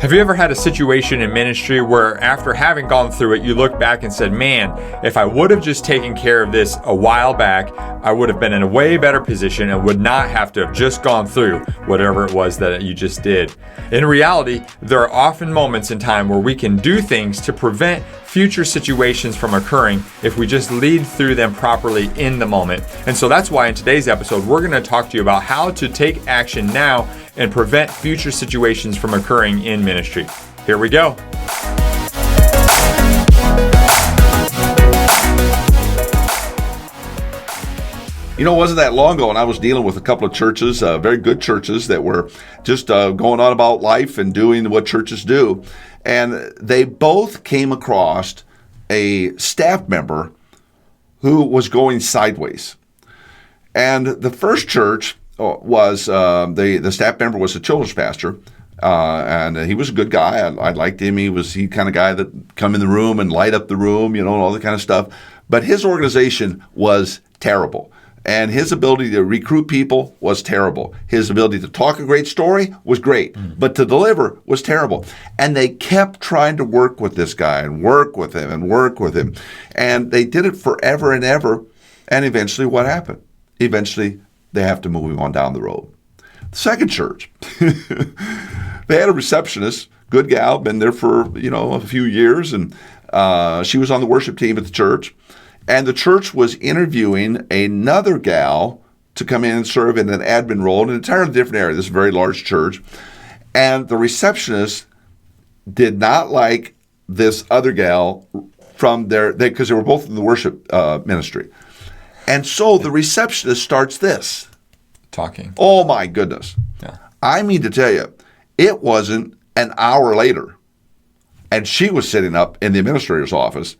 Have you ever had a situation in ministry where after having gone through it, you look back and said, man, if I would have just taken care of this a while back, I would have been in a way better position and would not have to have just gone through whatever it was that you just did. In reality, there are often moments in time where we can do things to prevent future situations from occurring if we just lead through them properly in the moment. And so that's why in today's episode, we're going to talk to you about how to take action now and prevent future situations from occurring in ministry. Here we go. You know, it wasn't that long ago, and I was dealing with a couple of churches, very good churches that were just going on about life and doing what churches do. And they both came across a staff member who was going sideways. And the first church was, the staff member was a children's pastor, and he was a good guy. I liked him. He was the kind of guy that come in the room and light up the room, you know, and all that kind of stuff. But his organization was terrible. And his ability to recruit people was terrible. His ability to talk a great story was great, but to deliver was terrible. And they kept trying to work with this guy and work with him and work with him. And they did it forever and ever. And eventually what happened? Eventually they have to move him on down the road. The second church, they had a receptionist, good gal, been there for, a few years. And she was on the worship team at the church. And the church was interviewing another gal to come in and serve in an admin role in an entirely different area. This is a very large church. And the receptionist did not like this other gal from because they were both in the worship ministry. And so the receptionist starts this. Talking. Oh, my goodness. Yeah. I mean to tell you, it wasn't an hour later. And she was sitting up in the administrator's office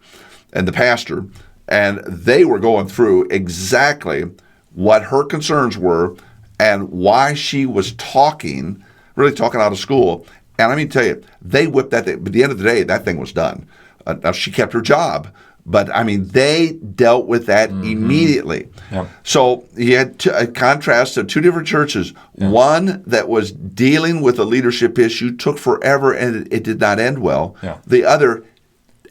and the pastor, and they were going through exactly what her concerns were and why she was really talking out of school. And I mean to tell you, they whipped that thing. But at the end of the day, that thing was done. Now, she kept her job. But, I mean, they dealt with that immediately. Yep. So you had a contrast of two different churches. Yep. One that was dealing with a leadership issue, took forever, and it did not end well. Yep. The other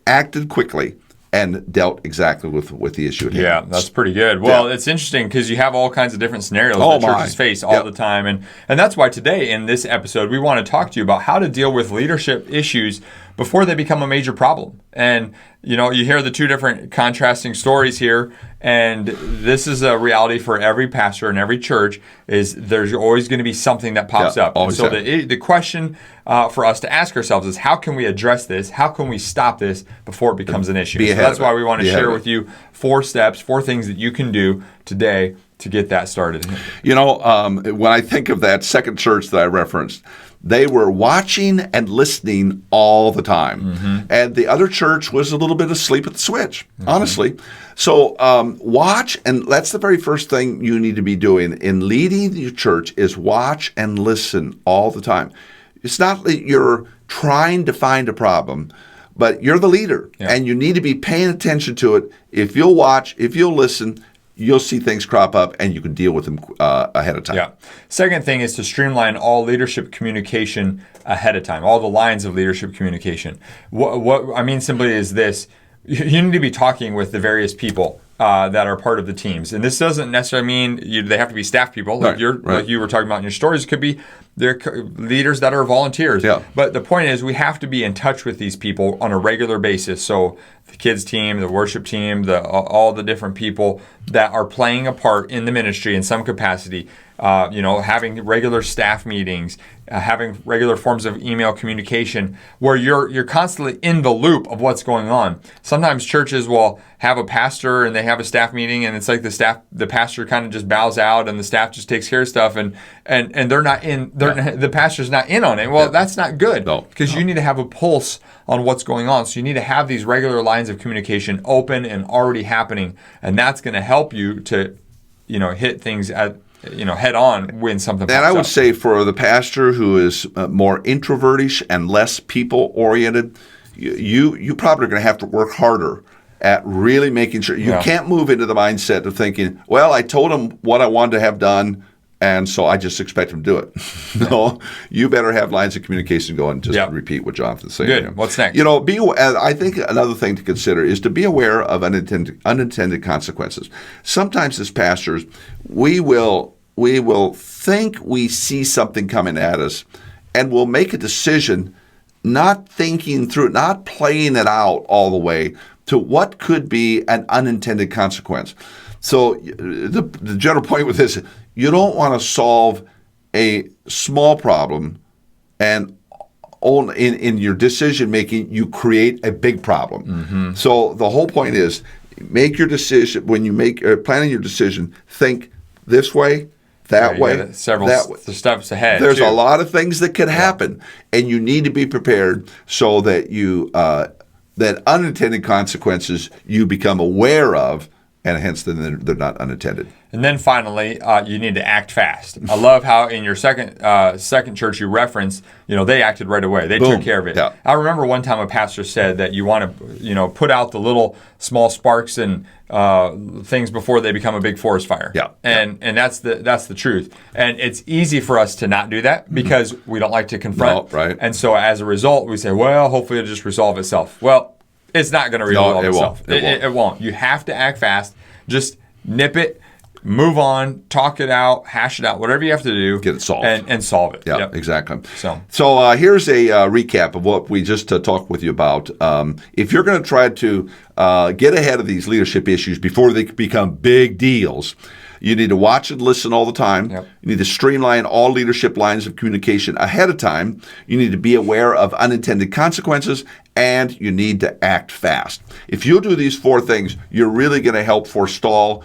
acted quickly and dealt exactly with the issue at hand. Yeah, that's pretty good. Well, It's interesting because you have all kinds of different scenarios that churches face all the time. And that's why today in this episode, we want to talk to you about how to deal with leadership issues before they become a major problem. And, you hear the two different contrasting stories here. And this is a reality for every pastor and every church is there's always going to be something that pops up. And so the question for us to ask ourselves is how can we address this? How can we stop this before it becomes an issue? So that's why we want to share with you 4 steps, 4 things that you can do today to get that started. When I think of that second church that I referenced, they were watching and listening all the time. Mm-hmm. And the other church was a little bit asleep at the switch, honestly. So watch, and that's the very first thing you need to be doing in leading your church is watch and listen all the time. It's not that you're trying to find a problem, but you're the leader, and you need to be paying attention to it. If you'll watch, if you'll listen, you'll see things crop up, and you can deal with them ahead of time. Yeah. Second thing is to streamline all leadership communication ahead of time, all the lines of leadership communication. What I mean simply is this. You need to be talking with the various people that are part of the teams. And this doesn't necessarily mean they have to be staff people. Like like you were talking about in your stories. It could be they're leaders that are volunteers. Yeah. But the point is we have to be in touch with these people on a regular basis. So the kids team, the worship team, all the different people that are playing a part in the ministry in some capacity, having regular staff meetings, having regular forms of email communication where you're constantly in the loop of what's going on. Sometimes churches will have a pastor and they have a staff meeting and it's like the pastor kind of just bows out and the staff just takes care of stuff and they're not in, the pastor's not in on it. Well, that's not good because you need to have a pulse on what's going on. So you need to have these regular lines of communication open and already happening, and that's going to help you to, hit things at head on when something pops up. And I would say for the pastor who is more introvertish and less people oriented, you probably are going to have to work harder at really making sure you can't move into the mindset of thinking, well, I told him what I wanted to have done, And so I just expect them to do it. No, you better have lines of communication going. Just to repeat what Jonathan's saying. Good. What's next? I think another thing to consider is to be aware of unintended consequences. Sometimes as pastors, we will think we see something coming at us, and we'll make a decision, not thinking through it, not playing it out all the way to what could be an unintended consequence. So the general point with this, you don't want to solve a small problem and in your decision making, you create a big problem. Mm-hmm. So the whole point is, make your decision, when you make planning your decision, think this way, that way, several steps ahead. There's a lot of things that could happen, and you need to be prepared so that you that unintended consequences you become aware of, and hence then they're not unintended. And then finally, you need to act fast. I love how in your second church you referenced, they acted right away. They took care of it. Yeah. I remember one time a pastor said that you want to, put out the little small sparks and things before they become a big forest fire. Yeah. And that's the truth. And it's easy for us to not do that because we don't like to confront. No, right. And so as a result, we say, well, hopefully it'll just resolve itself. Well, it's not going to resolve itself. It won't. You have to act fast. Just nip it, move on, talk it out, hash it out, whatever you have to do. Get it solved. And solve it. Yeah, exactly. So here's a recap of what we just talked with you about. If you're going to try to get ahead of these leadership issues before they become big deals, you need to watch and listen all the time. Yep. You need to streamline all leadership lines of communication ahead of time. You need to be aware of unintended consequences, and you need to act fast. If you do these 4 things, you're really going to help forestall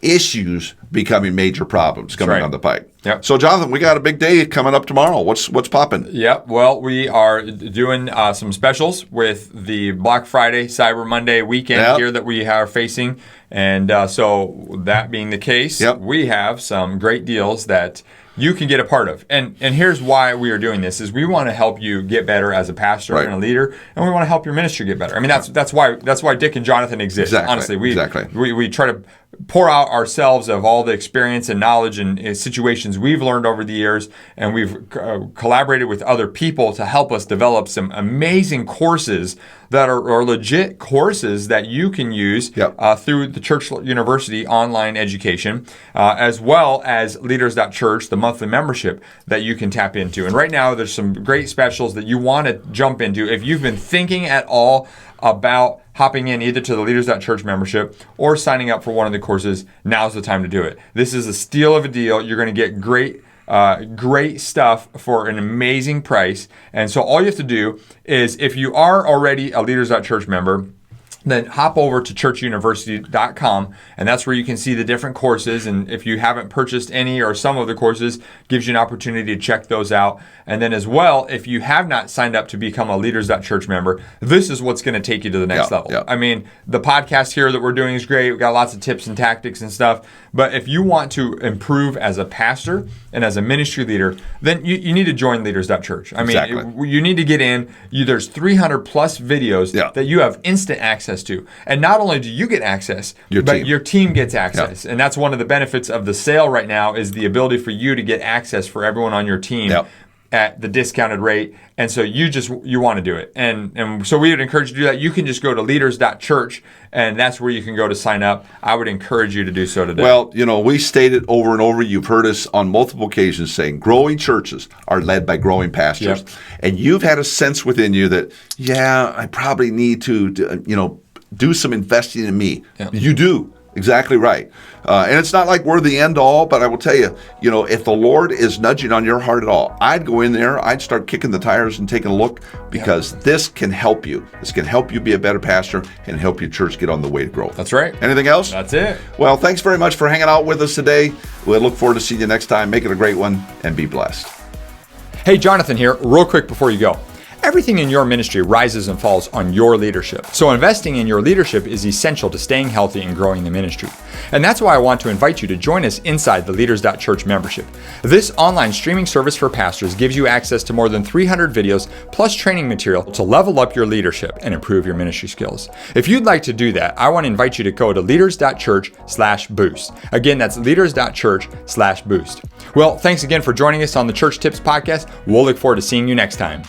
issues becoming major problems coming down the pike. Yep. So, Jonathan, we got a big day coming up tomorrow. What's popping? Yep. Well, we are doing some specials with the Black Friday, Cyber Monday weekend here that we are facing. And so that being the case, we have some great deals that you can get a part of. And here's why we are doing this: is we want to help you get better as a pastor and a leader, and we want to help your ministry get better. I mean, that's why Dick and Jonathan exist. Exactly. Honestly, we try to pour out ourselves of all the experience and knowledge and situations we've learned over the years, and we've collaborated with other people to help us develop some amazing courses that are legit courses that you can use through the Church University online education, as well as Leaders.Church, the monthly membership that you can tap into. And right now, there's some great specials that you want to jump into. If you've been thinking at all about hopping in either to the Leaders.Church membership or signing up for one of the courses, now's the time to do it. This is a steal of a deal. You're going to get great stuff for an amazing price. And so all you have to do is, if you are already a Leaders.Church member, then hop over to churchuniversity.com, and that's where you can see the different courses. And if you haven't purchased any or some of the courses, gives you an opportunity to check those out. And then as well, if you have not signed up to become a Leaders.Church member, this is what's going to take you to the next level. I mean, the podcast here that we're doing is great. We've got lots of tips and tactics and stuff. But if you want to improve as a pastor and as a ministry leader, then you need to join Leaders.Church. I mean, you need to get in. There's 300 plus videos that you have instant access to. And not only do you get access, but your team gets access. And that's one of the benefits of the sale right now, is the ability for you to get access for everyone on your team at the discounted rate. And so you want to do it. And so we would encourage you to do that. You can just go to Leaders.Church, and that's where you can go to sign up. I would encourage you to do so today. Well, we stated over and over, you've heard us on multiple occasions saying growing churches are led by growing pastors. And you've had a sense within you that, I probably need to do some investing in me. You do. Exactly right. And it's not like we're the end all, but I will tell you, if the Lord is nudging on your heart at all, I'd go in there, I'd start kicking the tires and taking a look, because this can help you. This can help you be a better pastor and help your church get on the way to growth. That's right. Anything else? That's it. Well, thanks very much for hanging out with us today. We'll look forward to seeing you next time. Make it a great one, and be blessed. Hey, Jonathan here, real quick before you go. Everything in your ministry rises and falls on your leadership. So investing in your leadership is essential to staying healthy and growing the ministry. And that's why I want to invite you to join us inside the Leaders.Church membership. This online streaming service for pastors gives you access to more than 300 videos plus training material to level up your leadership and improve your ministry skills. If you'd like to do that, I want to invite you to go to Leaders.Church/boost. Again, that's Leaders.Church/boost. Well, thanks again for joining us on the Church Tips Podcast. We'll look forward to seeing you next time.